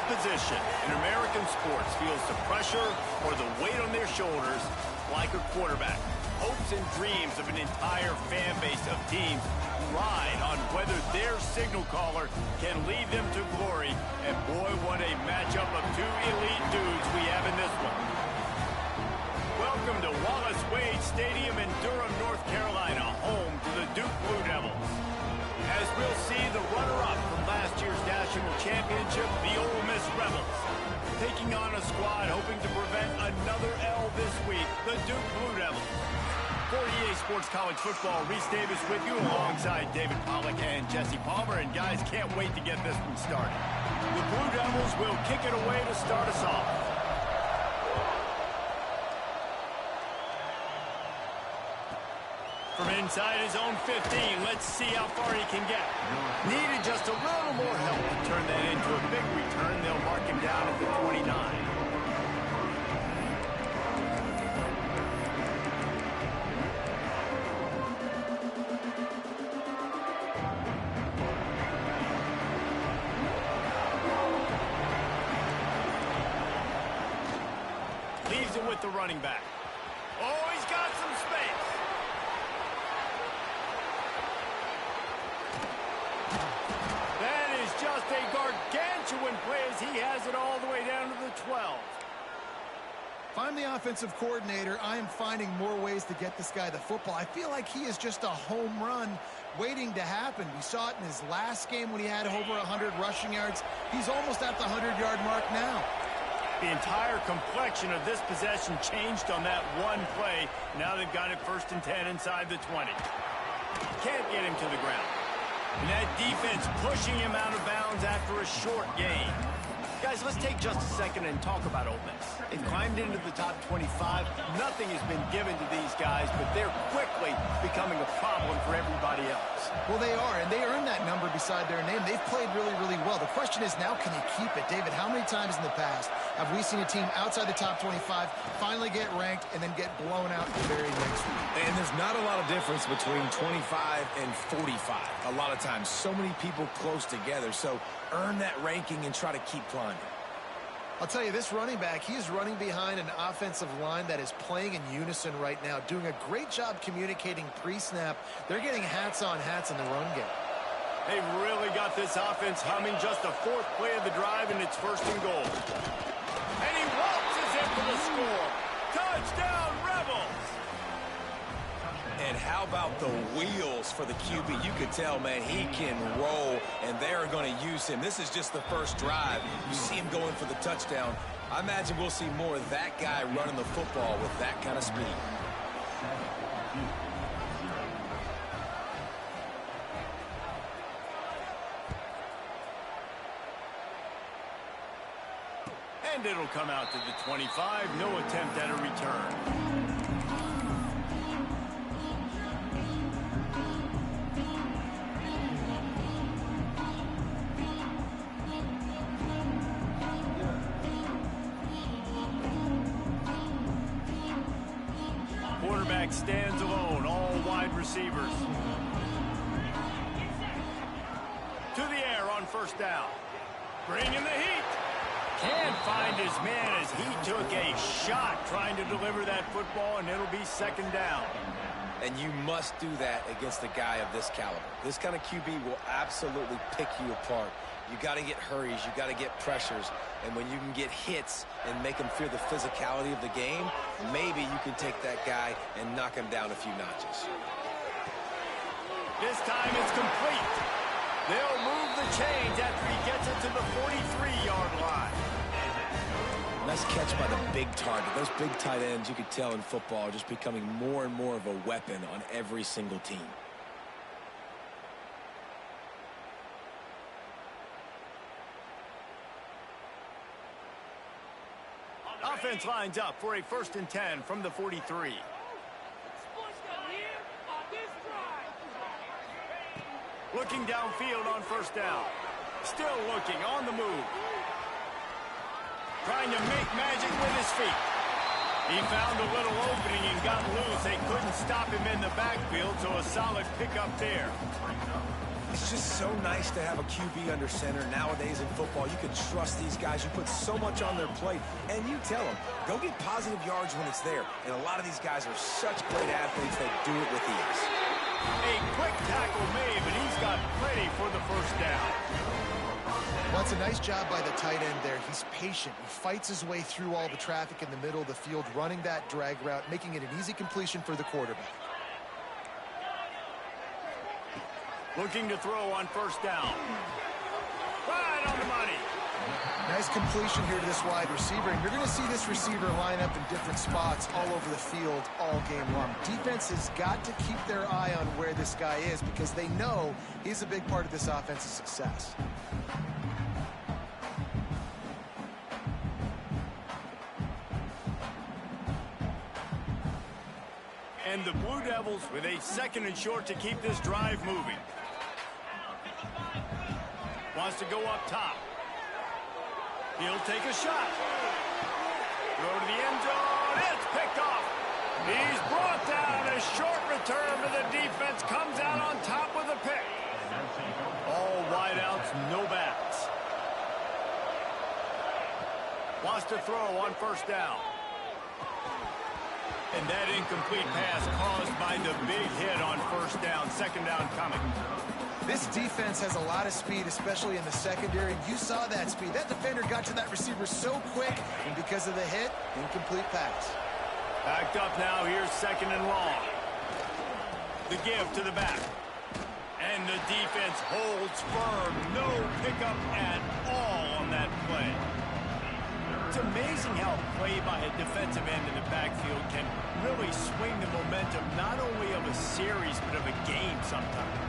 position in American sports feels the pressure or the weight on their shoulders like a quarterback. Hopes and dreams of an entire fan base of teams ride on whether their signal caller can lead them to glory. And boy, what a matchup of two elite dudes we have in this one. Welcome to Wallace Wade Stadium in Durham, North Carolina, home to the Duke Blue Devils. As we'll see, the runner-up from last year's national championship, the Ole Miss Rebels, taking on a squad hoping to prevent another L this week, the Duke Blue Devils. For EA Sports College Football, Reese Davis with you alongside David Pollack and Jesse Palmer. And guys, can't wait to get this one started. The Blue Devils will kick it away to start us off. From inside his own 15, let's see how far he can get. Needed just a little more help to turn that into a big return. They'll mark him down at the 29. Leaves it with the running back. Oh, he's got some space. Just a gargantuan play as he has it all the way down to the 12. If I'm the offensive coordinator, I am finding more ways to get this guy the football. I feel like he is just a home run waiting to happen. We saw it in his last game when he had over 100 rushing yards. He's almost at the 100-yard mark now. The entire complexion of this possession changed on that one play. Now they've got it 1st and 10 inside the 20. Can't get him to the ground. And that defense pushing him out of bounds after a short gain. Guys, let's take just a second and talk about Ole Miss. They've climbed into the top 25. Nothing has been given to these guys, but they're quickly becoming a problem for everybody else. Well, they are, and they earned that number beside their name. They've played really, really well. The question is now, can you keep it? David, how many times in the past have we seen a team outside the top 25 finally get ranked and then get blown out the very next week? And there's not a lot of difference between 25 and 45. A lot of times, so many people close together. So earn that ranking and try to keep climbing. I'll tell you, this running back, he is running behind an offensive line that is playing in unison right now, doing a great job communicating pre-snap. They're getting hats on hats in the run game. They've really got this offense humming. Just the 4th play of the drive, and it's 1st and goal. And he waltzes in for the score. Touchdown, Rebels! And how about the wheels for the QB? You could tell, man, he can roll, and they're going to use him. This is just the first drive. You see him going for the touchdown. I imagine we'll see more of that guy running the football with that kind of speed. And it'll come out to the 25. No attempt at a return. Quarterback stands alone, all wide receivers. To the air on 1st down. Bringing the heat. Can't find his man as he took a shot trying to deliver that football, and it'll be 2nd down. And you must do that against a guy of this caliber. This kind of QB will absolutely pick you apart. You got to get hurries, you got to get pressures, and when you can get hits and make him feel the physicality of the game, maybe you can take that guy and knock him down a few notches. This time it's complete. They'll move the chains after he gets it to the 43-yard line. Nice catch by the big target. Those big tight ends, you could tell in football, are just becoming more and more of a weapon on every single team. Offense lines up for a 1st and 10 from the 43. Looking downfield on 1st down. Still looking on the move. Trying to make magic with his feet. He found a little opening and got loose. They couldn't stop him in the backfield, so a solid pickup there. It's just so nice to have a QB under center. Nowadays in football, you can trust these guys. You put so much on their plate, and you tell them, go get positive yards when it's there. And a lot of these guys are such great athletes, they do it with ease. A quick tackle made, but he's got plenty for the first down. Well, it's a nice job by the tight end there. He's patient. He fights his way through all the traffic in the middle of the field, running that drag route, making it an easy completion for the quarterback. Looking to throw on first down. Right on the money. Nice completion here to this wide receiver, and you're going to see this receiver line up in different spots all over the field all game long. Defense has got to keep their eye on where this guy is because they know he's a big part of this offense's success. And the Blue Devils with a 2nd and short to keep this drive moving. Wants to go up top. He'll take a shot. Throw to the end zone. It's picked off. He's brought down. A short return to the defense. Comes out on top with a pick. All wideouts, no backs. Wants to throw on first down. And that incomplete pass caused by the big hit on first down. 2nd down coming. This defense has a lot of speed, especially in the secondary. You saw that speed. That defender got to that receiver so quick, and because of the hit, incomplete pass. Backed up now. Here's 2nd and long. The give to the back. And the defense holds firm. No pickup at all on that play. It's amazing how play by a defensive end in the backfield can really swing the momentum not only of a series but of a game sometimes.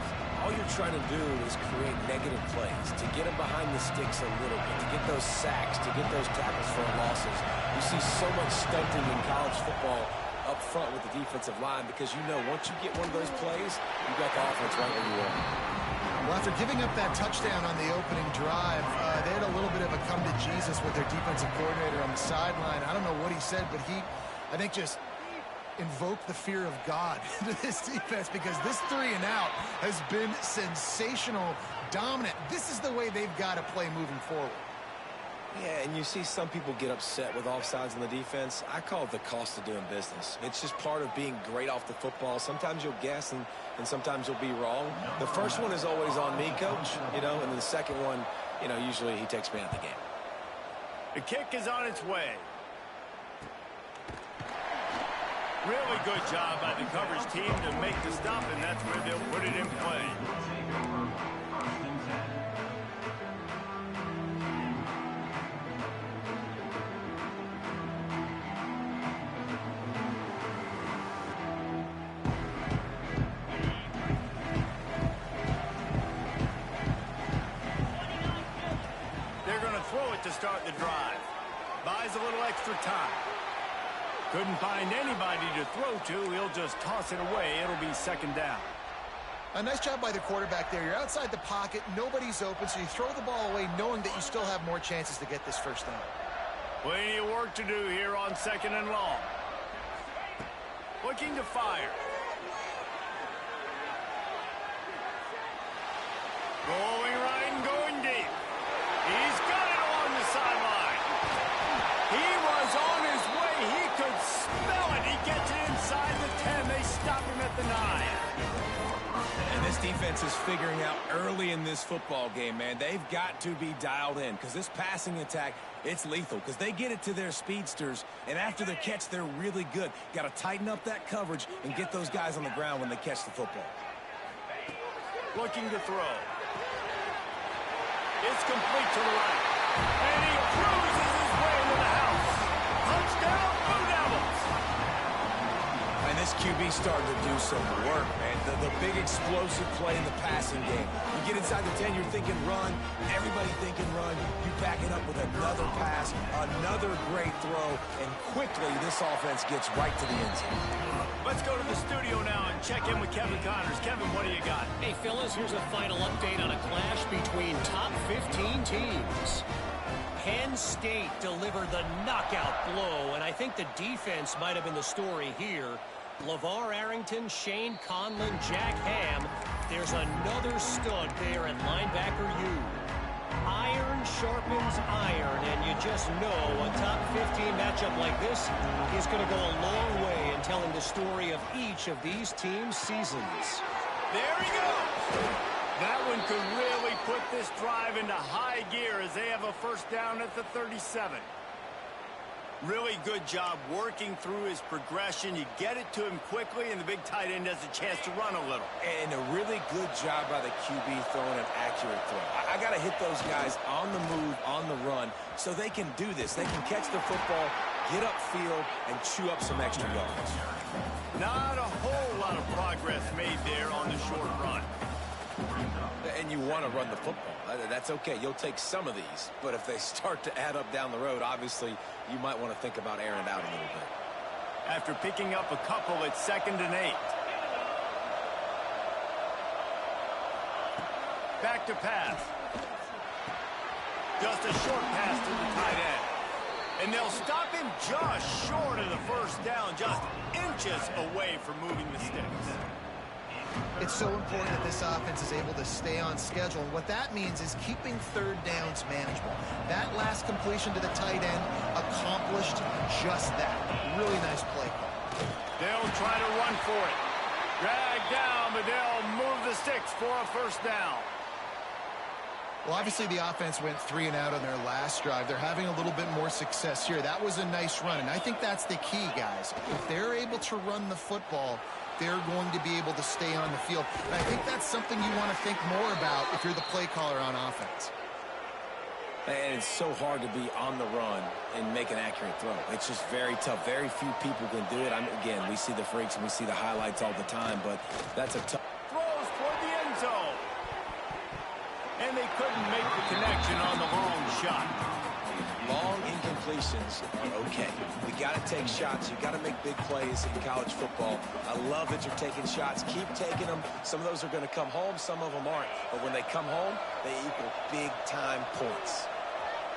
All you're trying to do is create negative plays, to get them behind the sticks a little bit, to get those sacks, to get those tackles for losses. You see so much stunting in college football up front with the defensive line because you know once you get one of those plays, you got the offense right where you are. Well, after giving up that touchdown on the opening drive, they had a little bit of a come to Jesus with their defensive coordinator on the sideline. I don't know what he said, but he, I think, just invoked the fear of God into this defense because this 3 and out has been sensational, dominant. This is the way they've got to play moving forward. Yeah, and you see some people get upset with offsides on the defense. I call it the cost of doing business. It's just part of being great off the football. Sometimes you'll guess and sometimes you'll be wrong. The first one is always on me, Coach, and then the second one, usually he takes me out of the game. The kick is on its way. Really good job by the coverage team to make the stop, and that's where they'll put it in play. They're going to throw it to start the drive. Buys a little extra time. Couldn't find anybody to throw to. He'll just toss it away. It'll be 2nd down. A nice job by the quarterback there. You're outside the pocket. Nobody's open, so you throw the ball away knowing that you still have more chances to get this first down. Plenty of work to do here on 2nd and long. Looking to fire. Rolling right and going deep. He's got it along the sideline. He was on his way. He could smell it. He gets it inside the 10. They stop him at the 9. And this defense is figuring out early in this football game, man. They've got to be dialed in because this passing attack, it's lethal because they get it to their speedsters, and after the catch, they're really good. Got to tighten up that coverage and get those guys on the ground when they catch the football. Looking to throw. It's complete to the right. And he cruises his way to the house. Touchdown, Blue Devils. And this QB starting to do some work, man. The big explosive play in the passing game. You get inside the 10, you're thinking run. Everybody thinking run. You back it up with another pass, another great throw, and quickly this offense gets right to the end zone. Let's go to the studio now and check in with Kevin Connors. Kevin, what do you got? Hey, fellas, here's a final update on a clash between top 15 teams. Penn State delivered the knockout blow, and I think the defense might have been the story here. LeVar Arrington, Shane Conlon, Jack Ham There's another stud there at linebacker U. Iron sharpens iron, and you just know a top 15 matchup like this is going to go a long way in telling the story of each of these teams' seasons. There he goes. That one could really put this drive into high gear as they have a first down at the 37. Really good job working through his progression. You get it to him quickly, and the big tight end has a chance to run a little. And a really good job by the QB throwing an accurate throw. I got to hit those guys on the move, on the run, so they can do this. They can catch the football, get upfield, and chew up some extra yards. Not a whole lot of progress made there on the short run. And you want to run the football. That's okay. You'll take some of these. But if they start to add up down the road, obviously, you might want to think about airing it out a little bit. After picking up a couple, it's 2nd and 8. Back to pass. Just a short pass to the tight end. And they'll stop him just short of the first down, just inches away from moving the sticks. It's so important that this offense is able to stay on schedule. And what that means is keeping third downs manageable. That last completion to the tight end accomplished just that. Really nice play call. They'll try to run for it. Drag down, but they'll move the sticks for a first down. Well, obviously the offense went 3 and out on their last drive. They're having a little bit more success here. That was a nice run, and I think that's the key, guys. If they're able to run the football, they're going to be able to stay on the field. And I think that's something you want to think more about if you're the play caller on offense. And it's so hard to be on the run and make an accurate throw. It's just very tough. Very few people can do it. Again, we see the freaks and we see the highlights all the time, but that's a tough. Throws toward the end zone. And they couldn't make the connection on the long shot. Long incompletions are okay. We got to take shots. You got to make big plays in college football. I love that you're taking shots. Keep taking them. Some of those are going to come home. Some of them aren't. But when they come home, they equal big-time points.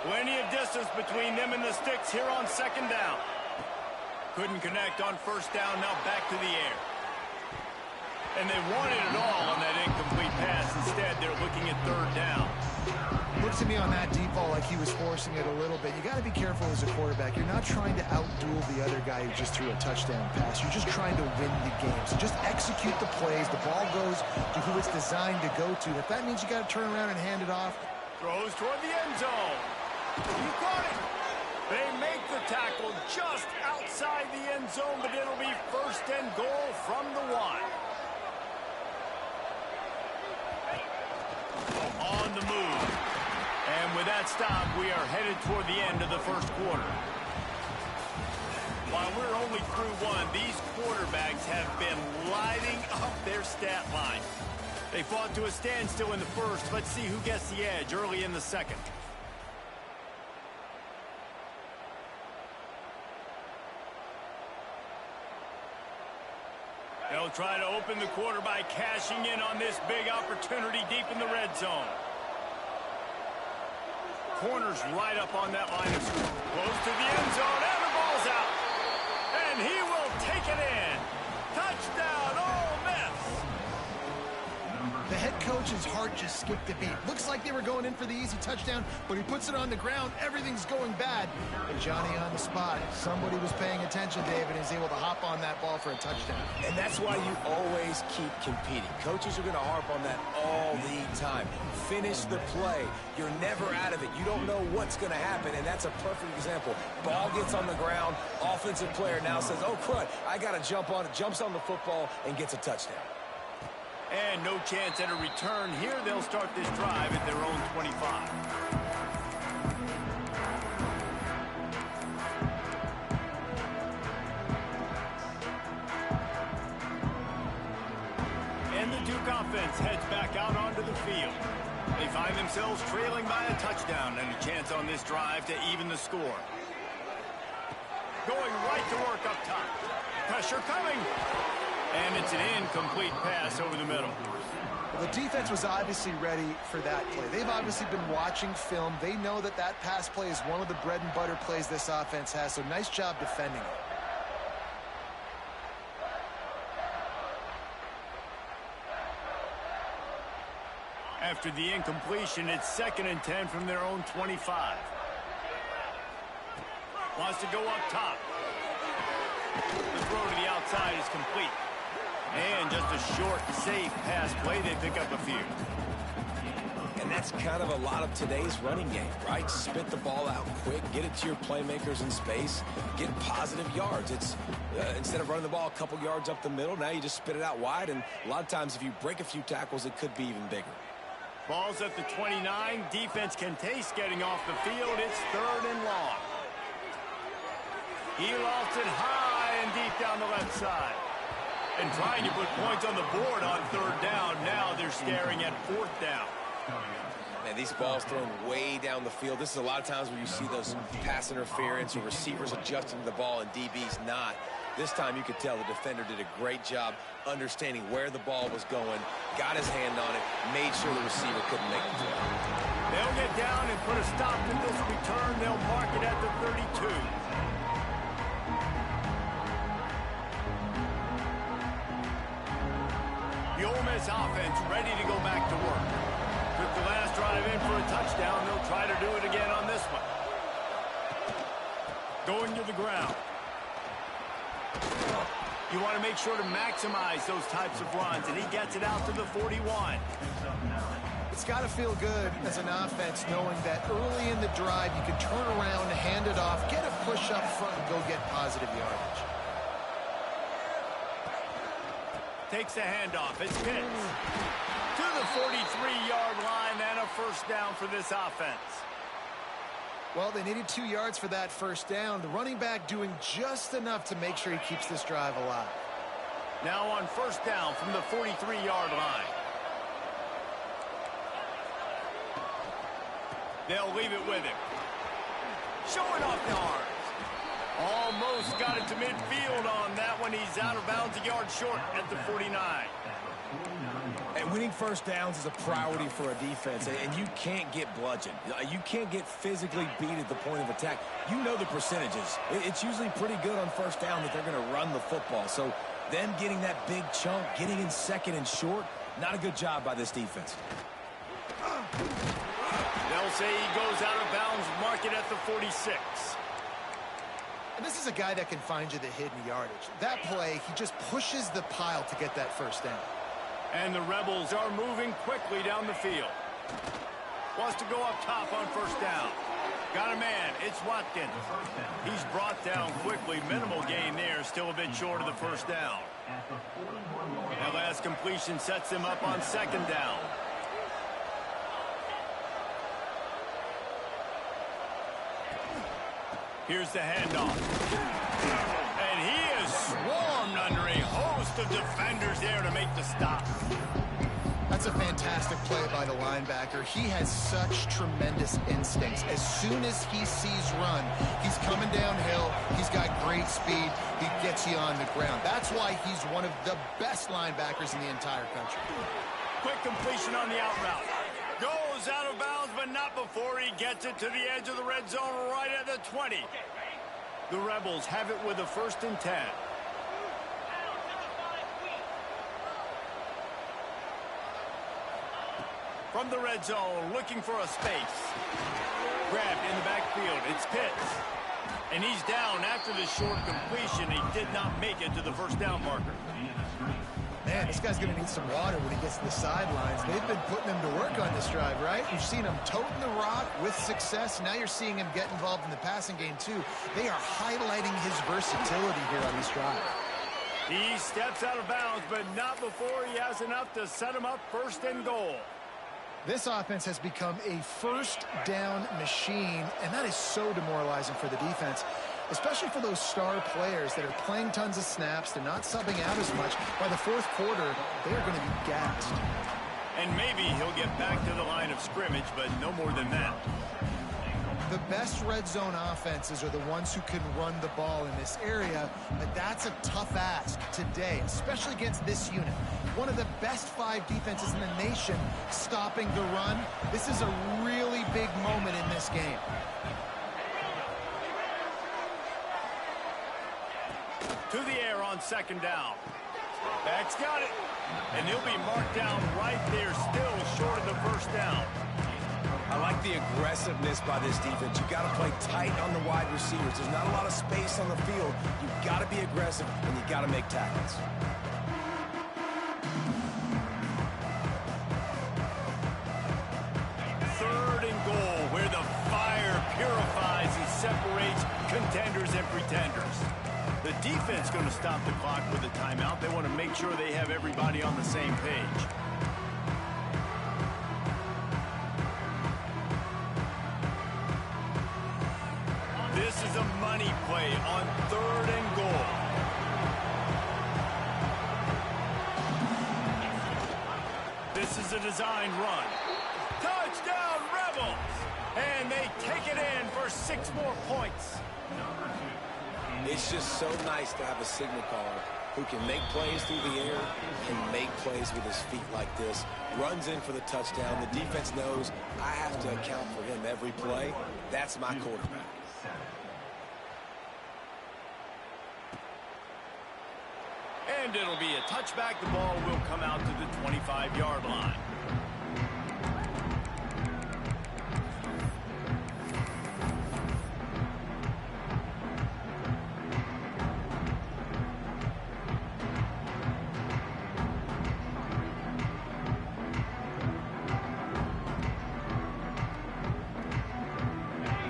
Plenty of distance between them and the sticks here on 2nd down. Couldn't connect on first down. Now back to the air. And they wanted it all on that incomplete pass. Instead, they're looking at 3rd down. Looks to me on that deep ball like he was forcing it a little bit. You got to be careful as a quarterback. You're not trying to outduel the other guy who just threw a touchdown pass. You're just trying to win the game. So just execute the plays. The ball goes to who it's designed to go to. If that means you got to turn around and hand it off. Throws toward the end zone. You got it. They make the tackle just outside the end zone, but it'll be 1st and goal from the 1. On the move. And with that stop, we are headed toward the end of the first quarter. While we're only through 1, these quarterbacks have been lighting up their stat line. They fought to a standstill in the first. Let's see who gets the edge early in the second. They'll try to open the quarter by cashing in on this big opportunity deep in the red zone. Corner's right up on that line of scrimmage. Close to the end zone, and the ball's out. And he will take it in. Touchdown, Ole Miss. The head coach's heart just skipped a beat. Looks like they were going in for the easy touchdown, but he puts it on the ground. Everything's going bad. And Johnny on the spot. Somebody was paying attention, David, and is able to hop on that ball for a touchdown. And that's why you always keep competing. Coaches are going to harp on that all the time. Finish the play. You're never out of it. You don't know what's going to happen, and that's a perfect example. Ball gets on the ground. Offensive player now says, oh, crud, I got to jump on it. Jumps on the football and gets a touchdown. And no chance at a return here. They'll start this drive at their own 25. And the Duke offense heads back out onto the field. They find themselves trailing by a touchdown and a chance on this drive to even the score. Going right to work up top. Pressure coming. And it's an incomplete pass over the middle. Well, the defense was obviously ready for that play. They've obviously been watching film. They know that that pass play is one of the bread and butter plays this offense has, so nice job defending it. After the incompletion, it's 2nd and 10 from their own 25. Wants to go up top. The throw to the outside is complete. And just a short, safe pass play. They pick up a few. And that's kind of a lot of today's running game, right? Spit the ball out quick, get it to your playmakers in space, get positive yards. It's instead of running the ball a couple yards up the middle, now you just spit it out wide. And a lot of times if you break a few tackles, it could be even bigger. Ball's at the 29. Defense can taste getting off the field. It's 3rd and long. He lost it high and deep down the left side. And trying to put points on the board on 3rd down. Now they're staring at 4th down. Man, these balls thrown way down the field. This is a lot of times where you see those pass interference or receivers adjusting to the ball and DBs not. This time you could tell the defender did a great job understanding where the ball was going, got his hand on it, made sure the receiver couldn't make the play. They'll get down and put a stop to this return. They'll mark it at the 32. The Ole Miss offense ready to go back to work. Took the last drive in for a touchdown. They'll try to do it again on this one. Going to the ground. You want to make sure to maximize those types of runs, and he gets it out to the 41. It's got to feel good as an offense knowing that early in the drive you can turn around, hand it off, get a push up front, and go get positive yardage. Takes the handoff. It's Pitts to the 43-yard line and a 1st down for this offense. Well, they needed 2 yards for that 1st down. The running back doing just enough to make sure he keeps this drive alive. Now on 1st down from the 43-yard line. They'll leave it with him. Showing off the arms. Almost got it to midfield on that one. He's out of bounds a yard short at the 49. And winning 1st downs is a priority for a defense, and you can't get bludgeoned. You can't get physically beat at the point of attack. You know the percentages. It's usually pretty good on 1st down that they're going to run the football. So them getting that big chunk, getting in 2nd and short, not a good job by this defense. They'll say he goes out of bounds, mark it at the 46. And this is a guy that can find you the hidden yardage. That play, he just pushes the pile to get that 1st down. And the Rebels are moving quickly down the field. Wants to go up top on 1st down. Got a man. It's Watkins. He's brought down quickly. Minimal gain there. Still a bit short of the 1st down. That last completion sets him up on 2nd down. Here's the handoff. And he is swarmed under a host of defenders there to make the stop. That's a fantastic play by the linebacker. He has such tremendous instincts. As soon as he sees run, he's coming downhill. He's got great speed. He gets you on the ground. That's why he's one of the best linebackers in the entire country. Quick completion on the out route. Goes out of bounds, but not before he gets it to the edge of the red zone right at the 20. The Rebels have it with a 1st and 10. From the red zone, looking for a space. Grabbed in the backfield. It's Pitts. And he's down after the short completion. He did not make it to the 1st down marker. Man, this guy's going to need some water when he gets to the sidelines. They've been putting him to work on this drive, right? You've seen him toting the rock with success. Now you're seeing him get involved in the passing game, too. They are highlighting his versatility here on this drive. He steps out of bounds, but not before he has enough to set him up 1st and goal. This offense has become a 1st down machine, and that is so demoralizing for the defense, especially for those star players that are playing tons of snaps. They're not subbing out as much. By the 4th quarter, they're going to be gassed. And maybe he'll get back to the line of scrimmage, but no more than that. The best red zone offenses are the ones who can run the ball in this area, but that's a tough ask today, especially against this unit. One of the best 5 defenses in the nation stopping the run. This is a really big moment in this game. To the air on 2nd down. Back's got it. And he'll be marked down right there, still short of the first down. I like the aggressiveness by this defense. You've got to play tight on the wide receivers. There's not a lot of space on the field. You've got to be aggressive, and you've got to make tackles. Third and goal, where the fire purifies and separates contenders and pretenders. The defense going to stop the clock with a timeout. They want to make sure they have everybody on the same page. This is a money play on third and goal. This is a designed run. Touchdown, Rebels! And they take it in for 6 more points. It's just so nice to have a signal caller who can make plays through the air and make plays with his feet like this. Runs in for the touchdown. The defense knows I have to account for him every play. That's my quarterback. And it'll be a touchback. The ball will come out to the 25-yard line.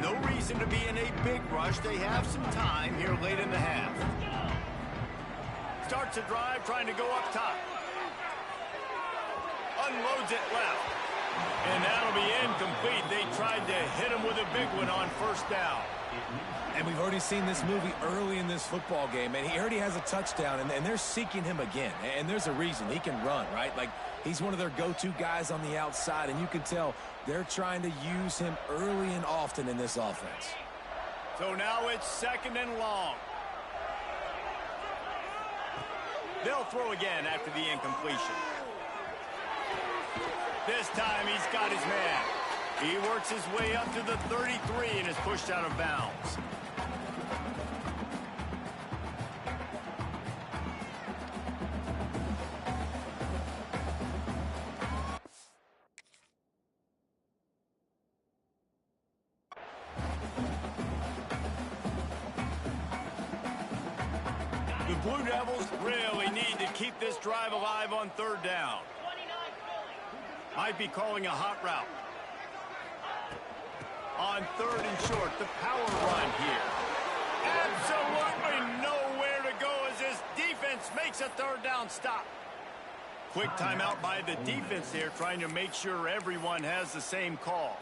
No reason to be in a big rush. They have some time here late in the half. Starts a drive, trying to go up top. Unloads it left. And that'll be incomplete. They tried to hit him with a big one on first down. And we've already seen this movie early in this football game, and he already has a touchdown, and they're seeking him again. And there's a reason. He can run, right? Like, he's one of their go-to guys on the outside, and you can tell they're trying to use him early and often in this offense. So now it's second and long. They'll throw again after the incompletion. This time he's got his man. He works his way up to the 33 and is pushed out of bounds. The Blue Devils really need to keep this drive alive on third down. Might be calling a hot route. On third and short, the power run here. Absolutely nowhere to go as this defense makes a third down stop. Quick timeout by the defense there, trying to make sure everyone has the same call.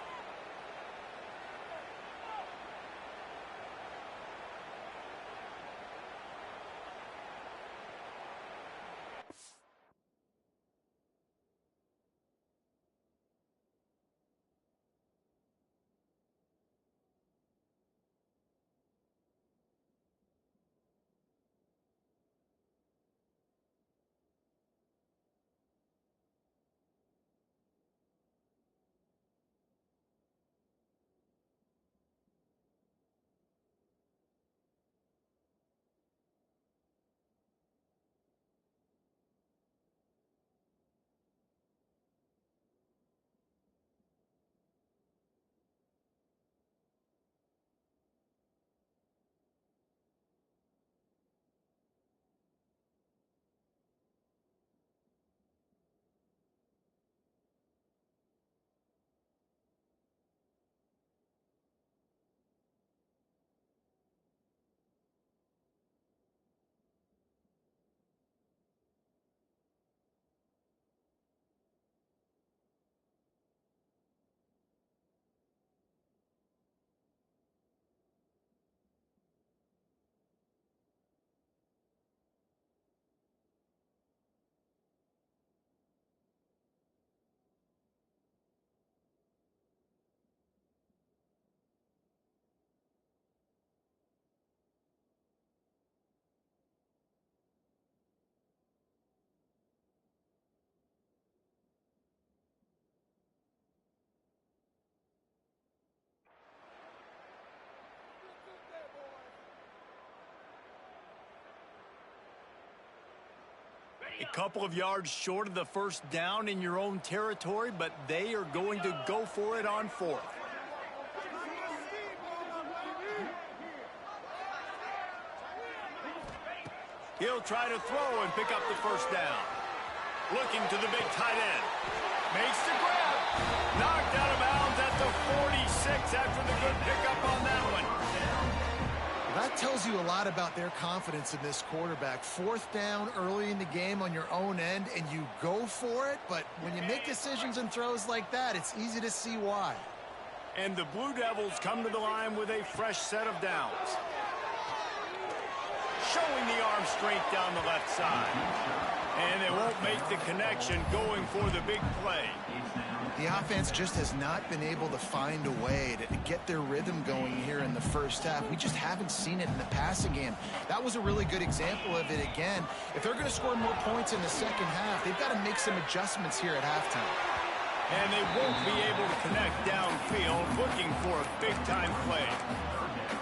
A couple of yards short of the first down in your own territory, but they are going to go for it on fourth. He'll try to throw and pick up the first down. Looking to the big tight end. Makes the grab. Knocked out of bounds at the 46 after the good pickup on that one. That tells you a lot about their confidence in this quarterback. Fourth down early in the game on your own end, and you go for it. But when you make decisions and throws like that, it's easy to see why. And the Blue Devils come to the line with a fresh set of downs. Showing the arm strength down the left side. And they won't make the connection going for the big play. The offense just has not been able to find a way to get their rhythm going here in the first half. We just haven't seen it in the passing game. That was a really good example of it again. If they're going to score more points in the second half, they've got to make some adjustments here at halftime. And they won't be able to connect downfield, looking for a big-time play.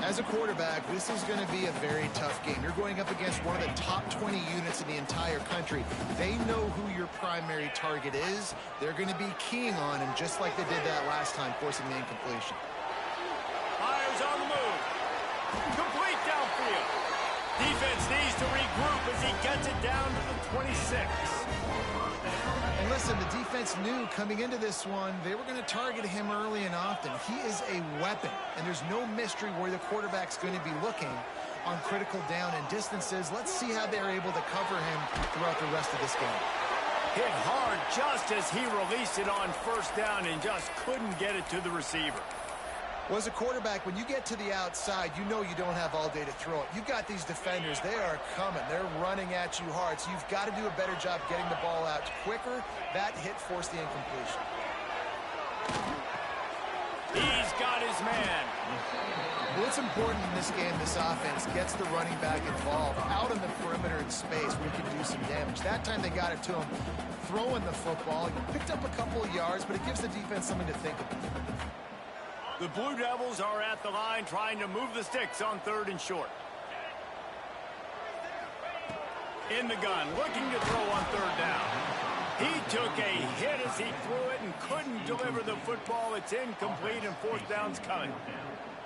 As a quarterback, this is going to be a very tough game. You're going up against one of the top 20 units in the entire country. They know who your primary target is. They're going to be keying on him just like they did that last time, forcing the incompletion. Fires on the move. Complete downfield. Defense needs to regroup as he gets it down to the 26. And listen, the defense knew coming into this one, they were going to target him early and often. He is a weapon, and there's no mystery where the quarterback's going to be looking on critical down and distances. Let's see how they're able to cover him throughout the rest of this game. Hit hard just as he released it on first down and just couldn't get it to the receiver. Well, as a quarterback, when you get to the outside, you know you don't have all day to throw it. You've got these defenders. They are coming. They're running at you hard, so you've got to do a better job getting the ball out quicker. That hit forced the incompletion. He's got his man. Well, it's important in this game, this offense gets the running back involved out on the perimeter in space where he can do some damage. That time they got it to him throwing the football. He picked up a couple of yards, but it gives the defense something to think about. The Blue Devils are at the line trying to move the sticks on third and short. In the gun, looking to throw on third down. He took a hit as he threw it and couldn't deliver the football. It's incomplete and fourth down's coming.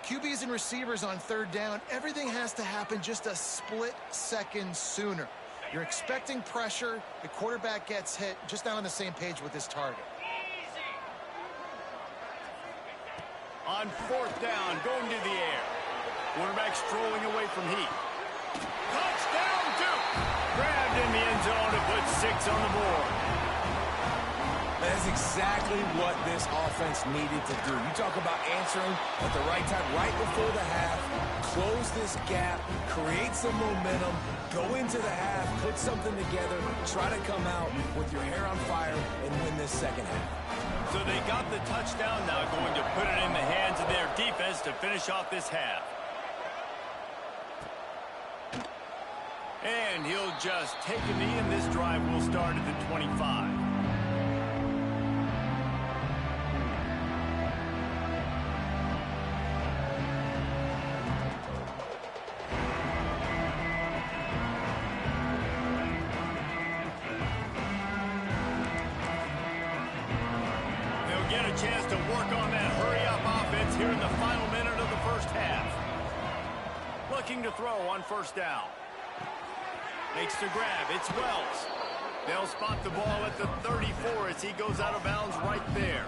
QBs and receivers on third down, everything has to happen just a split second sooner. You're expecting pressure, the quarterback gets hit, just not on the same page with his target. On fourth down, going to the air. Quarterback strolling away from Heath. Touchdown, Duke! Grabbed in the end zone to put 6 on the board. That's exactly what this offense needed to do. You talk about answering at the right time, right before the half, close this gap, create some momentum, go into the half, put something together, try to come out with your hair on fire and win this second half. So they got the touchdown, now going to put it in the hands of their defense to finish off this half. And he'll just take a knee, and this drive will start at the 25. Get a chance to work on that hurry-up offense here in the final minute of the first half. Looking to throw on first down. Makes the grab. It's Wells. They'll spot the ball at the 34 as he goes out of bounds right there.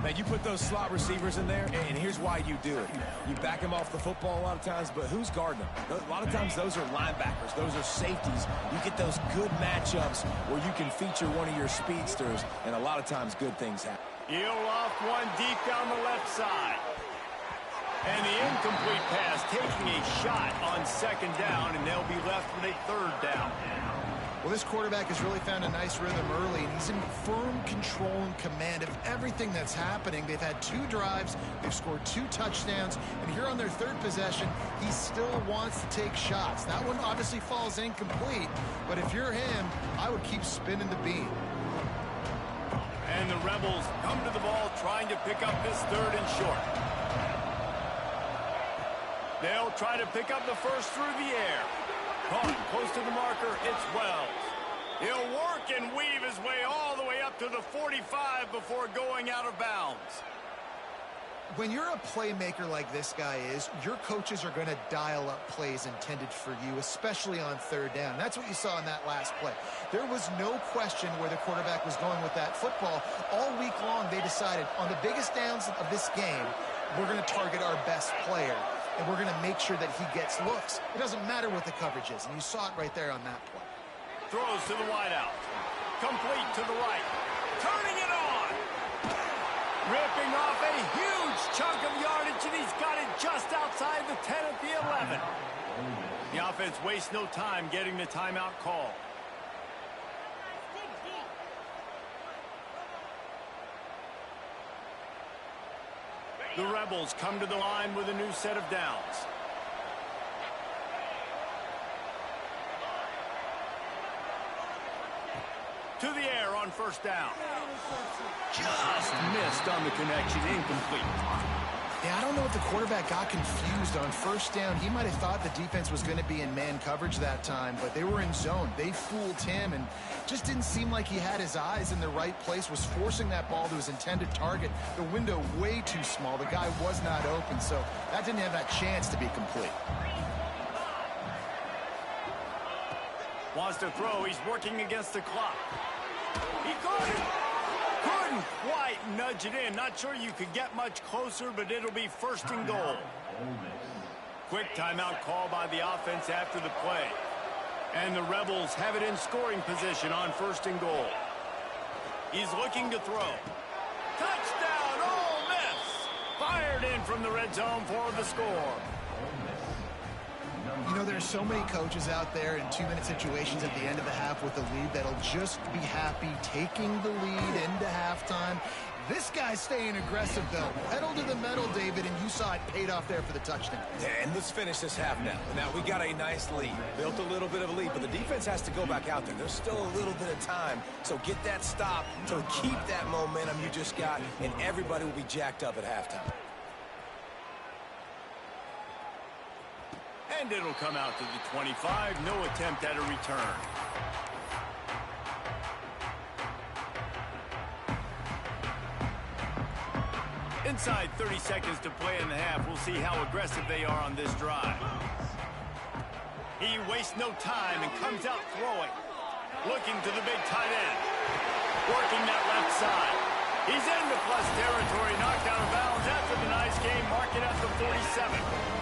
Now, you put those slot receivers in there, and here's why you do it. You back them off the football a lot of times, but who's guarding them? A lot of times those are linebackers. Those are safeties. You get those good matchups where you can feature one of your speedsters, and a lot of times good things happen. He'll off one deep down the left side. And the incomplete pass taking a shot on second down, and they'll be left with a third down. Well, this quarterback has really found a nice rhythm early, and he's in firm control and command of everything that's happening. They've had 2 drives, they've scored 2 touchdowns, and here on their third possession, he still wants to take shots. That one obviously falls incomplete, but if you're him, I would keep spinning the beam. And the Rebels come to the ball trying to pick up this third and short. They'll try to pick up the first through the air. Caught close to the marker, it's Wells. He'll work and weave his way all the way up to the 45 before going out of bounds. When you're a playmaker like this guy is, your coaches are going to dial up plays intended for you, especially on third down. That's what you saw in that last play. There was no question where the quarterback was going with that football. All week long, they decided on the biggest downs of this game, we're going to target our best player, and we're going to make sure that he gets looks. It doesn't matter what the coverage is, and you saw it right there on that play. Throws to the wideout. Complete to the right. Turning it on. Ripping off a huge chunk of yardage, and he's got it just outside the 10 at the 11. The offense wastes no time getting the timeout call. The Rebels come to the line with a new set of downs. To the air on first down. Just missed on the connection, incomplete. Yeah, I don't know if the quarterback got confused on first down. He might have thought the defense was going to be in man coverage that time, but they were in zone. They fooled him and just didn't seem like he had his eyes in the right place, was forcing that ball to his intended target. The window way too small. The guy was not open, so that didn't have that chance to be complete. Wants to throw. He's working against the clock. He caught it. Couldn't quite nudge it in. Not sure you could get much closer, but it'll be first and goal. Quick timeout call by the offense after the play. And the Rebels have it in scoring position on first and goal. He's looking to throw. Touchdown, Ole Miss! Fired in from the red zone for the score. You know, there's so many coaches out there in two-minute situations at the end of the half with the lead that'll just be happy taking the lead into halftime. This guy's staying aggressive, though. Pedal to the metal, David, and you saw it paid off there for the touchdown. Yeah, and let's finish this half now. Now, we got a nice lead. Built a little bit of a lead, but the defense has to go back out there. There's still a little bit of time, so get that stop to keep that momentum you just got, and everybody will be jacked up at halftime. And it'll come out to the 25. No attempt at a return. Inside 30 seconds to play in the half. We'll see how aggressive they are on this drive. He wastes no time and comes out throwing. Looking to the big tight end. Working that left side. He's into plus territory. Knocked out of bounds after the nice game. Mark it at the 47.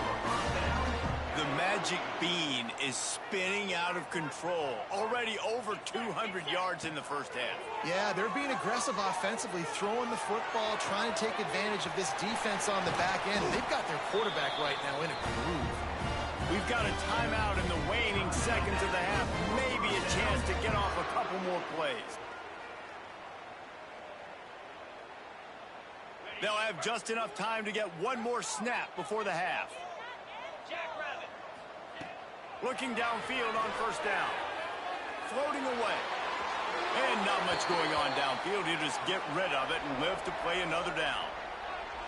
The magic bean is spinning out of control. Already over 200 yards in the first half. Yeah, they're being aggressive offensively, throwing the football, trying to take advantage of this defense on the back end. They've got their quarterback right now in a groove. We've got a timeout in the waning seconds of the half. Maybe a chance to get off a couple more plays. They'll have just enough time to get one more snap before the half. Looking downfield on first down. Floating away. And not much going on downfield. You just get rid of it and live to play another down.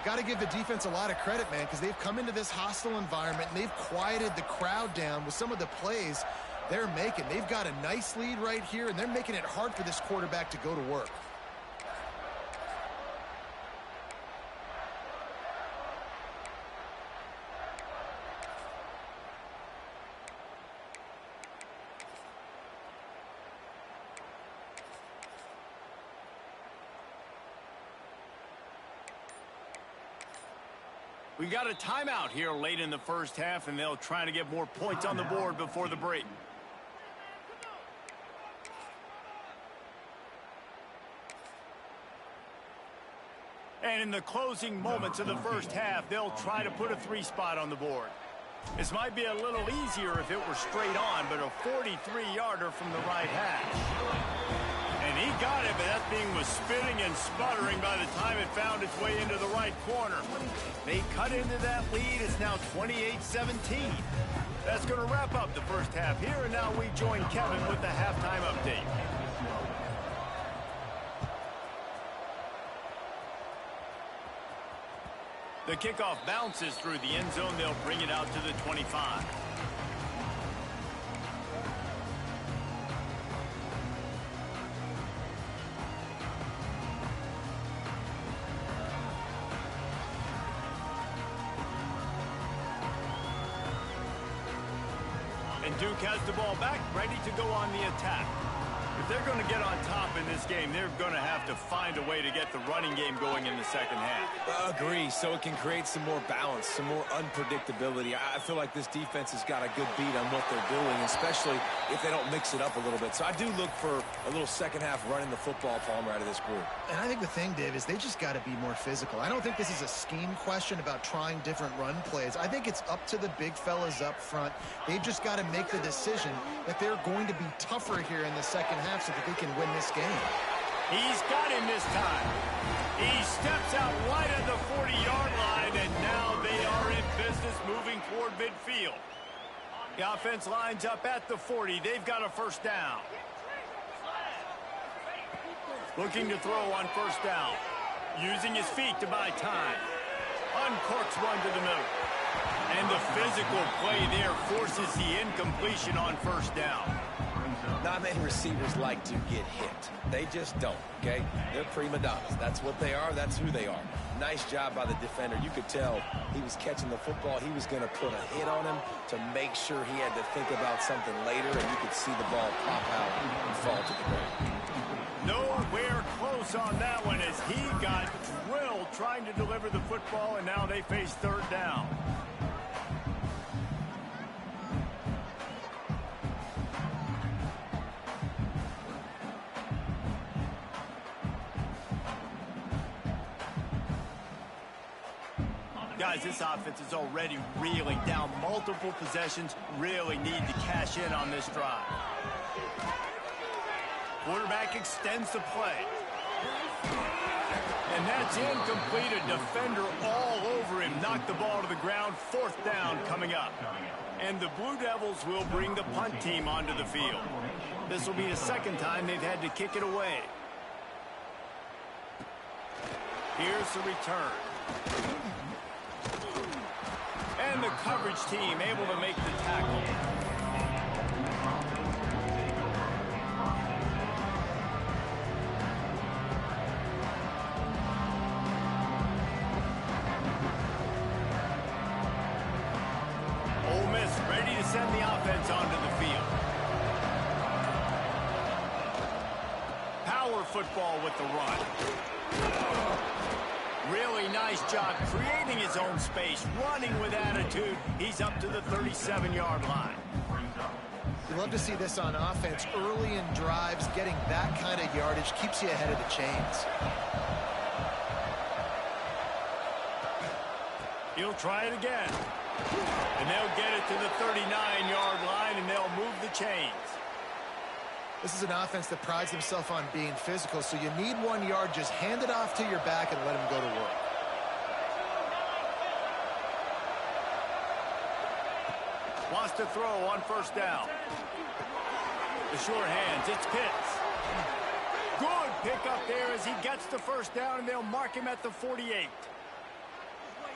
Got to give the defense a lot of credit, man, because they've come into this hostile environment and they've quieted the crowd down with some of the plays they're making. They've got a nice lead right here, and they're making it hard for this quarterback to go to work. We got a timeout here late in the first half, and they'll try to get more points on the board before the break. And in the closing moments of the first half, they'll try to put a 3-spot on the board. This might be a little easier if it were straight on, but a 43-yarder from the right hash. And he got it, but that thing was spinning and sputtering by the time it found its way into the right corner. They cut into that lead. It's now 28-17. That's going to wrap up the first half here, and now we join Kevin with the halftime update. The kickoff bounces through the end zone. They'll bring it out to the 25. And Duke has the ball back, ready to go on the attack. If they're going to get on top in this game, they're going to have to find a way to get the running game going in the second half. Agree, so it can create some more balance, some more unpredictability. I feel like this defense has got a good beat on what they're doing, especially if they don't mix it up a little bit. So I do look for a little second half running the football, Palmer, out of this group. And I think the thing, Dave, is they just got to be more physical. I don't think this is a scheme question about trying different run plays. I think it's up to the big fellas up front. They've just got to make the decision that they're going to be tougher here in the second half so that they can win this game. He's got him this time. He steps out right at the 40-yard line, and now they are in business moving toward midfield. The offense lines up at the 40. They've got a first down. Looking to throw on first down. Using his feet to buy time. Uncorks one to the middle. And the physical play there forces the incompletion on first down. Not many receivers like to get hit. They just don't, okay? They're prima donnas. That's what they are. That's who they are. Nice job by the defender. You could tell he was catching the football. He was going to put a hit on him to make sure he had to think about something later, and you could see the ball pop out and fall to the ground. Nowhere close on that one as he got drilled trying to deliver the football, and now they face third down. Guys, this offense is already reeling down multiple possessions, really need to cash in on this drive. Quarterback extends the play. And that's incomplete. A defender all over him. Knocked the ball to the ground. Fourth down coming up. And the Blue Devils will bring the punt team onto the field. This will be the second time they've had to kick it away. Here's the return. And the coverage team able to make the tackle. Ole Miss ready to send the offense onto the field. Power football with the run. Really nice job creating his own space, running with attitude. He's up to the 37-yard line. You love to see this on offense. Early in drives, getting that kind of yardage keeps you ahead of the chains. He'll try it again. And they'll get it to the 39-yard line, and they'll move the chains. This is an offense that prides himself on being physical, so you need 1 yard. Just hand it off to your back and let him go to work. Wants to throw on first down. The short hands, it's Pitts. Good pick up there as he gets the first down, and they'll mark him at the 48.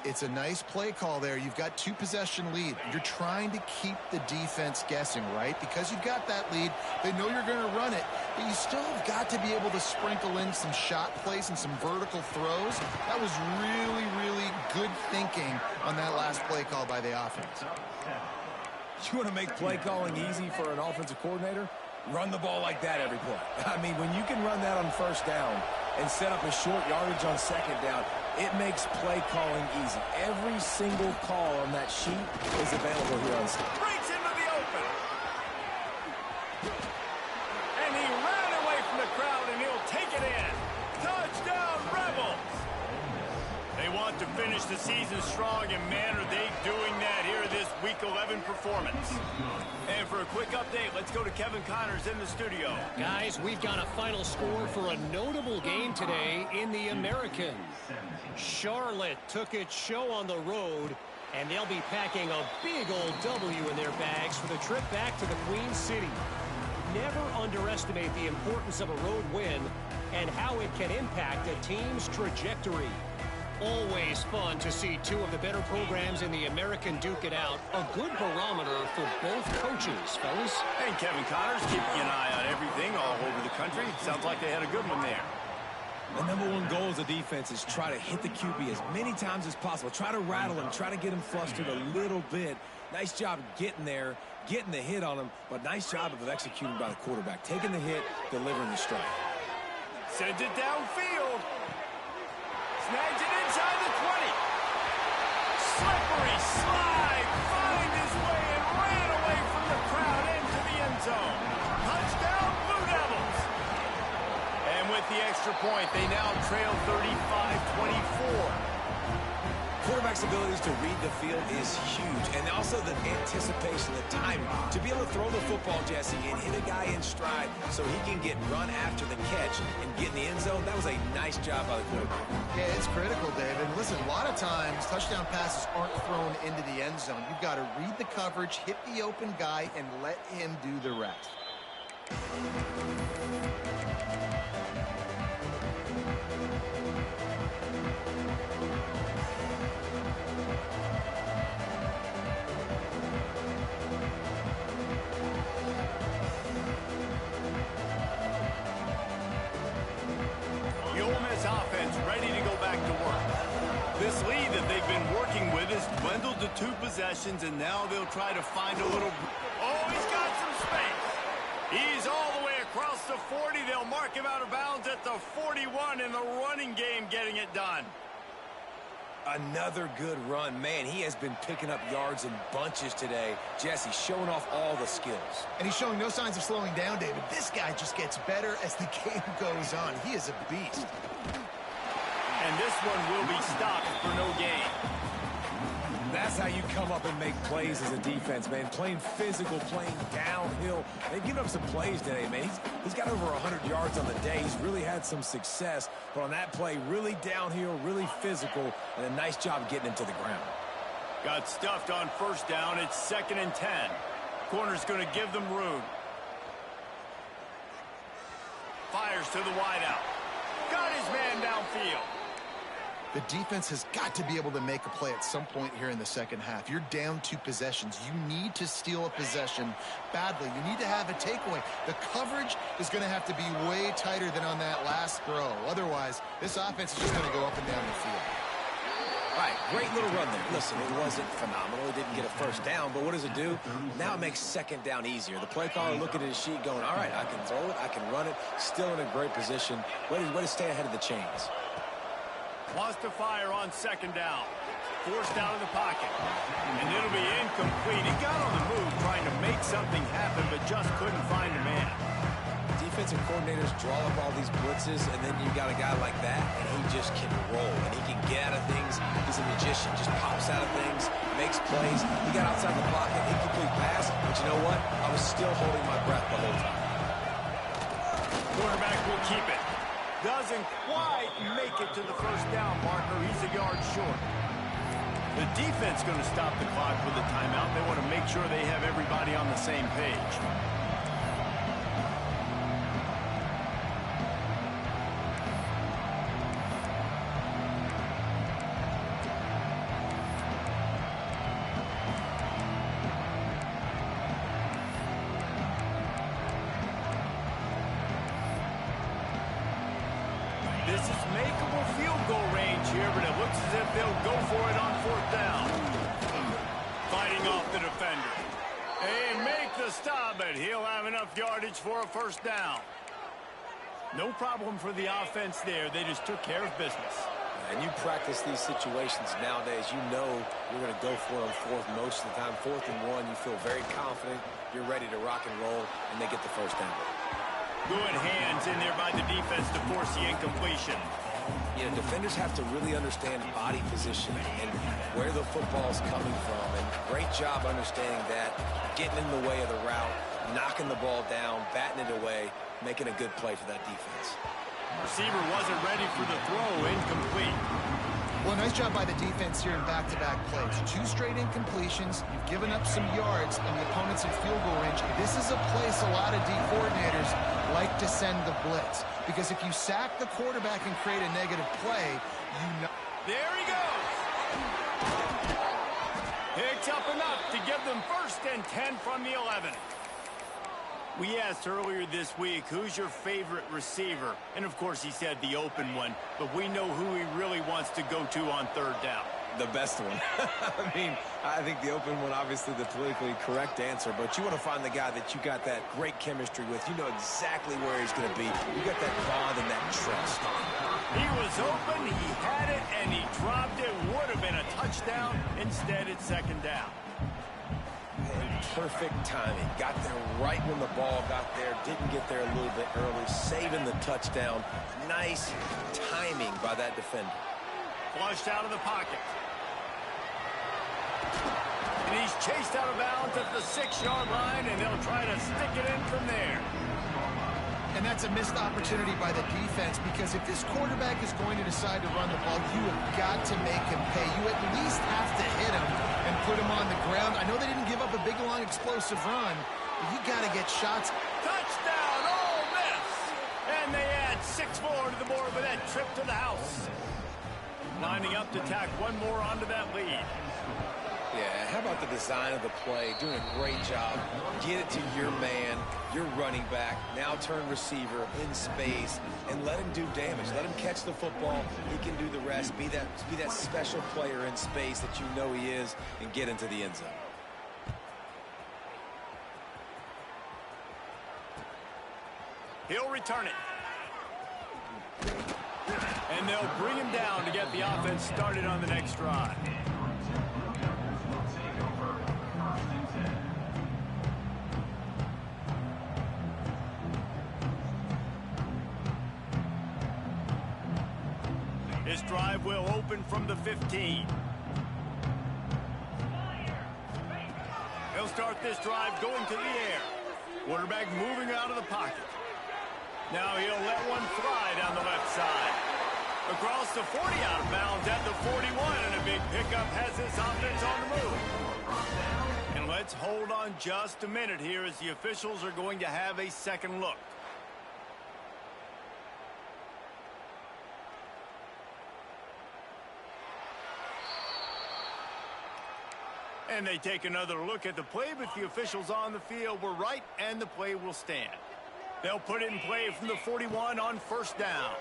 It's a nice play call there. You've got 2-possession lead. You're trying to keep the defense guessing, right? Because you've got that lead, they know you're going to run it, but you still have got to be able to sprinkle in some shot plays and some vertical throws. That was really, really good thinking on that last play call by the offense. You want to make play calling easy for an offensive coordinator? Run the ball like that every play. I mean, when you can run that on first down and set up a short yardage on second down, it makes play calling easy. Every single call on that sheet is available here on Sunday. Breaks into the open. And he ran away from the crowd, and he'll take it in. Touchdown, Rebels. They want to finish the season strong, and man, are they doing that here this Week 11 performance. And for a quick update, let's go to Kevin Connors in the studio. Guys, we've got a final score for a notable game today in the American. Charlotte took its show on the road, and they'll be packing a big old W in their bags for the trip back to the Queen City. Never underestimate the importance of a road win and how it can impact a team's trajectory. Always fun to see two of the better programs in the American duke it out. A good barometer for both coaches, fellas. And Kevin Connors keeping an eye on everything all over the country. Sounds like they had a good one there. The number one goal as a defense is try to hit the QB as many times as possible. Try to rattle him, try to get him flustered a little bit, Nice job getting there, getting the hit on him, but nice job of executing by the quarterback. Taking the hit, delivering the strike. Sends it downfield. Snags it inside the 20. Slippery slide. Find his way and ran away from the crowd into the end zone. Touchdown, Blue Devils. And with the extra point, they now trail 35-24. Quarterback's abilities to read the field is huge, and also the anticipation, the timing. To be able to throw the football, Jesse, and hit a guy in stride so he can get run after the catch and get in the end zone, that was a nice job by the quarterback. Yeah, it's critical, David. Listen, a lot of times touchdown passes aren't thrown into the end zone. You've got to read the coverage, hit the open guy, and let him do the rest. Offense ready to go back to work. This lead that they've been working with is dwindled to 2 possessions, and now they'll try to find a little... Oh, he's got some space. He's all the way across the 40. They'll mark him out of bounds at the 41 in the running game, getting it done. Another good run. Man, he has been picking up yards in bunches today. Jesse showing off all the skills. And he's showing no signs of slowing down, David. This guy just gets better as the game goes on. He is a beast. And this one will be stopped for no gain. That's how you come up and make plays as a defense, man. Playing physical, playing downhill. They've given up some plays today, man. He's got over 100 yards on the day. He's really had some success. But on that play, really downhill, really physical, and a nice job getting him to the ground. Got stuffed on first down. It's 2nd and 10. Corner's going to give them room. Fires to the wideout. Got his man downfield. The defense has got to be able to make a play at some point here in the second half. You're down 2 possessions. You need to steal a possession badly. You need to have a takeaway. The coverage is going to have to be way tighter than on that last throw. Otherwise, this offense is just going to go up and down the field. All right, great little run there. Listen, it wasn't phenomenal. He didn't get a first down, but what does it do? Now it makes second down easier. The play caller looking at his sheet going, all right, I can throw it, I can run it. Still in a great position. Way to stay ahead of the chains. Wants to fire on second down. Forced out of the pocket. And it'll be incomplete. He got on the move trying to make something happen, but just couldn't find a man. Defensive coordinators draw up all these blitzes, and then you got a guy like that, and he just can roll, and he can get out of things. He's a magician, just pops out of things, makes plays. He got outside the pocket, incomplete pass, but you know what? I was still holding my breath the whole time. Quarterback will keep it. Doesn't quite make it to the first down marker. He's a yard short. The defense going to stop the clock with a timeout. They want to make sure they have everybody on the same page. This is makeable field goal range here, but it looks as if they'll go for it on 4th down. Fighting off the defender. And make the stop, but he'll have enough yardage for a first down. No problem for the offense there. They just took care of business. And you practice these situations nowadays, you know you're going to go for it on 4th most of the time. 4th and 1, you feel very confident. You're ready to rock and roll, and they get the first down. Good hands in there by the defense to force the incompletion. You know, defenders have to really understand body position and where the football's coming from. And great job understanding that, getting in the way of the route, knocking the ball down, batting it away, making a good play for that defense. Receiver wasn't ready for the throw, incomplete. Well, nice job by the defense here in back-to-back plays. 2 straight incompletions. You've given up some yards, and the opponent's in field goal range. This is a place a lot of D coordinators like to send the blitz. Because if you sack the quarterback and create a negative play, you know... There he goes! Picks up enough to give them 1st and 10 from the 11. We asked earlier this week, who's your favorite receiver? And, of course, he said the open one. But we know who he really wants to go to on 3rd down. The best one. I mean, I think the open one, obviously the politically correct answer, but you want to find the guy that you got that great chemistry with. You know exactly where he's going to be. You got that bond and that trust. He was open, he had it, and he dropped it. Would have been a touchdown. Instead, it's second down. And perfect timing. Got there right when the ball got there. Didn't get there a little bit early. Saving the touchdown. Nice timing by that defender. Flushed out of the pocket. And he's chased out of bounds at the 6-yard line, and they'll try to stick it in from there. And that's a missed opportunity by the defense, because if this quarterback is going to decide to run the ball, you have got to make him pay. You at least have to hit him and put him on the ground. I know they didn't give up a big, long, explosive run, but you got to get shots. Touchdown, Ole Miss! And they add 6 more to the board with that trip to the house. Lining up to tack one more onto that lead. Yeah, how about the design of the play? Doing a great job. Get it to your man, your running back, now turn receiver in space, and let him do damage. Let him catch the football. He can do the rest. Be that special player in space that you know he is, and get into the end zone. He'll return it. And they'll bring him down to get the offense started on the next drive. This drive will open from the 15. He'll start this drive going to the air. Quarterback moving out of the pocket. Now he'll let one fly down the left side. Across the 40, out of bounds at the 41, and a big pickup has this offense on the move. And let's hold on just a minute here as the officials are going to have a second look. And they take another look at the play, but the officials on the field were right, and the play will stand. They'll put it in play from the 41 on first down.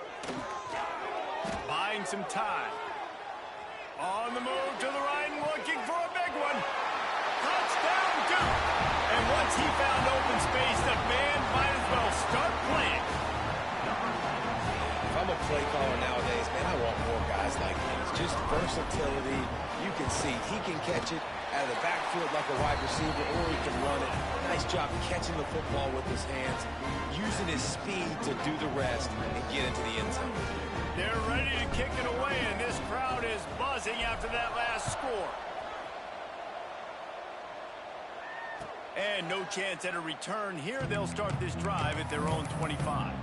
Buying some time. On the move to the right and looking for a big one. Touchdown, Duke! And once he found open space, the band might as well start playing. If I'm a play caller nowadays, man, I want more guys like these. Just versatility. You can see he can catch it out of the backfield like a wide receiver, or he can run it. Nice job catching the football with his hands, using his speed to do the rest and get into the end zone. They're ready to kick it away, and this crowd is buzzing after that last score. And no chance at a return here. They'll start this drive at their own 25.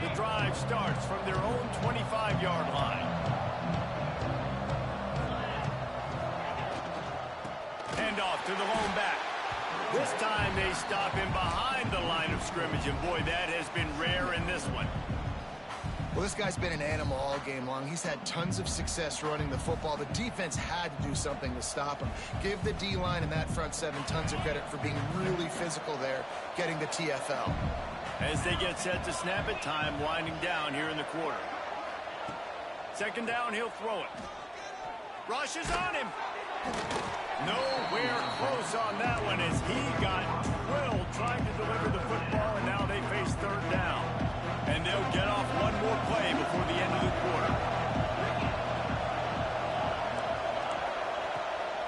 The drive starts from their own 25-yard line. Hand off to the lone back. This time they stop him behind the line of scrimmage, and boy, that has been rare in this one. Well, this guy's been an animal all game long. He's had tons of success running the football. The defense had to do something to stop him. Give the D-line and that front seven tons of credit for being really physical there, getting the TFL. As they get set to snap it, time winding down here in the quarter. Second down, he'll throw it. Rush is on him. Nowhere close on that one as he got drilled trying to deliver the football, and now they face third down. And they'll get off one more play before the end of the quarter.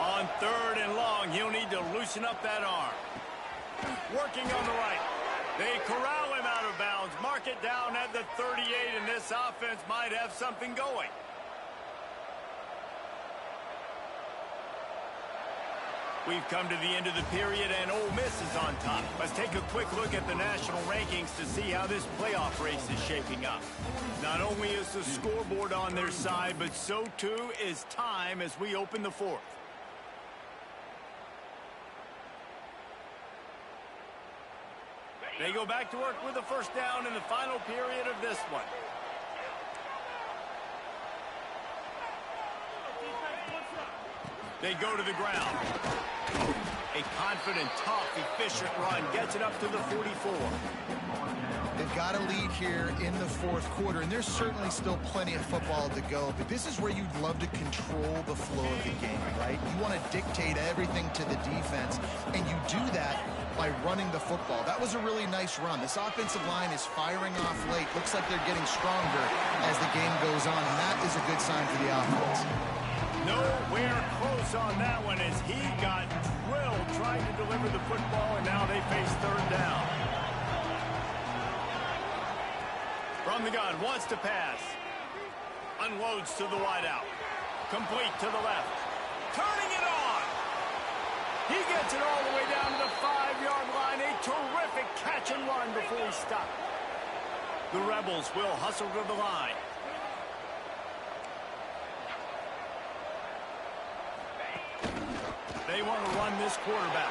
On third and long, he'll need to loosen up that arm. Working on the right. They corral him out of bounds, mark it down at the 38, and this offense might have something going. We've come to the end of the period, and Ole Miss is on top. Let's take a quick look at the national rankings to see how this playoff race is shaping up. Not only is the scoreboard on their side, but so too is time as we open the fourth. They go back to work with a first down in the final period of this one. They go to the ground. A confident, tough, efficient run gets it up to the 44. They've got a lead here in the fourth quarter, and there's certainly still plenty of football to go, but this is where you'd love to control the flow of the game, right? You want to dictate everything to the defense, and you do that by running the football. That was a really nice run. This offensive line is firing off late. Looks like they're getting stronger as the game goes on, and that is a good sign for the offense. Nowhere close on that one as he got drilled trying to deliver the football, and now they face third down. From the gun, wants to pass. Unloads to the wideout. Complete to the left. Turning it on. He gets it all the way down to the 5-yard line. A terrific catch and run before he stopped. The Rebels will hustle to the line. They want to run this quarterback.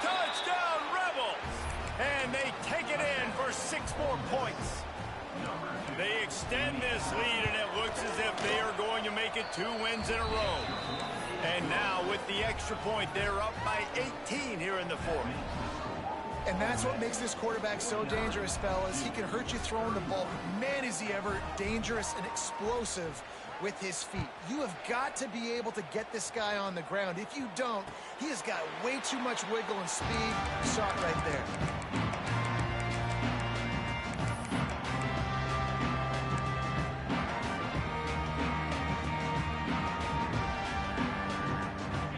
Touchdown, Rebels! And they take it in for 6 more points. They extend this lead, and it looks as if they are going to make it 2 wins in a row. And now, with the extra point, they're up by 18 here in the fourth. And that's what makes this quarterback so dangerous, fellas. He can hurt you throwing the ball. Man, is he ever dangerous and explosive with his feet. You have got to be able to get this guy on the ground. If you don't, he has got way too much wiggle and speed. You saw it right there.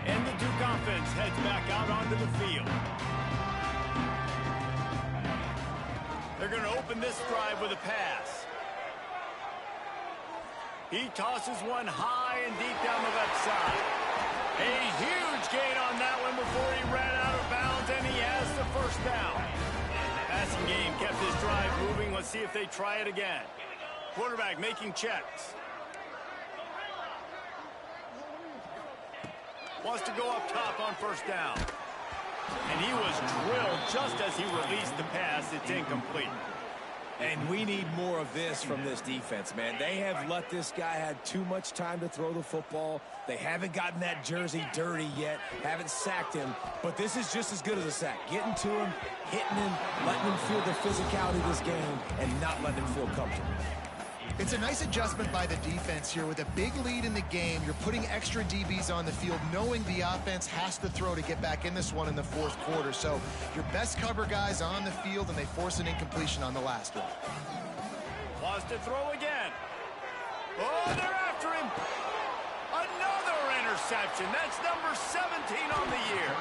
And the Duke offense heads back out onto the field. They're going to open this drive with a pass. He tosses one high and deep down the left side. A huge gain on that one before he ran out of bounds, and he has the first down. Passing game kept this drive moving. Let's see if they try it again. Quarterback making checks. Wants to go up top on first down. And he was drilled just as he released the pass. It's incomplete. And we need more of this from this defense, man. They have let this guy have too much time to throw the football. They haven't gotten that jersey dirty yet, haven't sacked him. But this is just as good as a sack. Getting to him, hitting him, letting him feel the physicality of this game, and not letting him feel comfortable. It's a nice adjustment by the defense here. With a big lead in the game, you're putting extra DBs on the field, knowing the offense has to throw to get back in this one in the fourth quarter. So your best cover guys on the field, and they force an incompletion on the last one. Wants to throw again. Oh, they're after him. Another interception. That's number 17 on the year.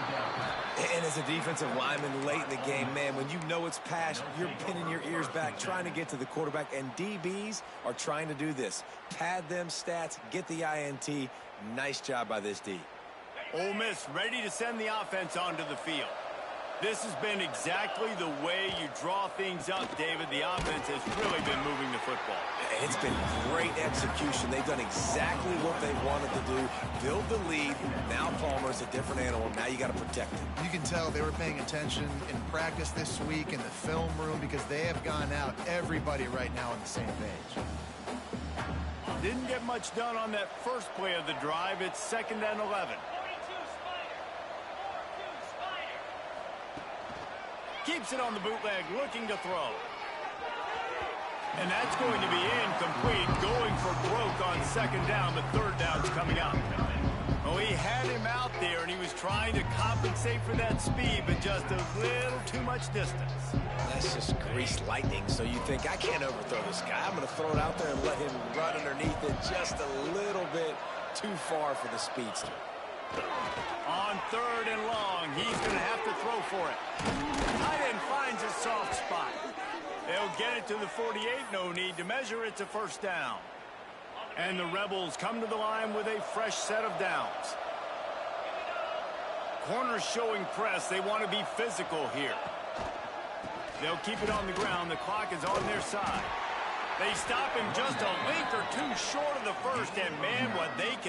And as a defensive lineman late in the game, man, when you know it's pass, you're pinning your ears back, trying to get to the quarterback, and DBs are trying to do this. Pad them stats, get the INT. Nice job by this D. Ole Miss ready to send the offense onto the field. This has been exactly the way you draw things up, David. The offense has really been moving the football. It's been great execution. They've done exactly what they wanted to do. Build the lead. Now Palmer's a different animal. Now you got to protect him. You can tell they were paying attention in practice this week in the film room, because they have gone out, everybody right now on the same page. Didn't get much done on that first play of the drive. It's 2nd and 11. Keeps it on the bootleg, looking to throw. And that's going to be incomplete, going for broke on 2nd down, but 3rd down's coming up. Oh, he had him out there, and he was trying to compensate for that speed, but just a little too much distance. That's just greased lightning, so you think, I can't overthrow this guy. I'm going to throw it out there and let him run underneath it just a little bit too far for the speedster. On 3rd and long, he's going to have to throw for it. Tight end finds a soft spot. They'll get it to the 48. No need to measure. It's a 1st down. And the Rebels come to the line with a fresh set of downs. Corners showing press. They want to be physical here. They'll keep it on the ground. The clock is on their side. They stop him just a length or two short of the first, and man, what they can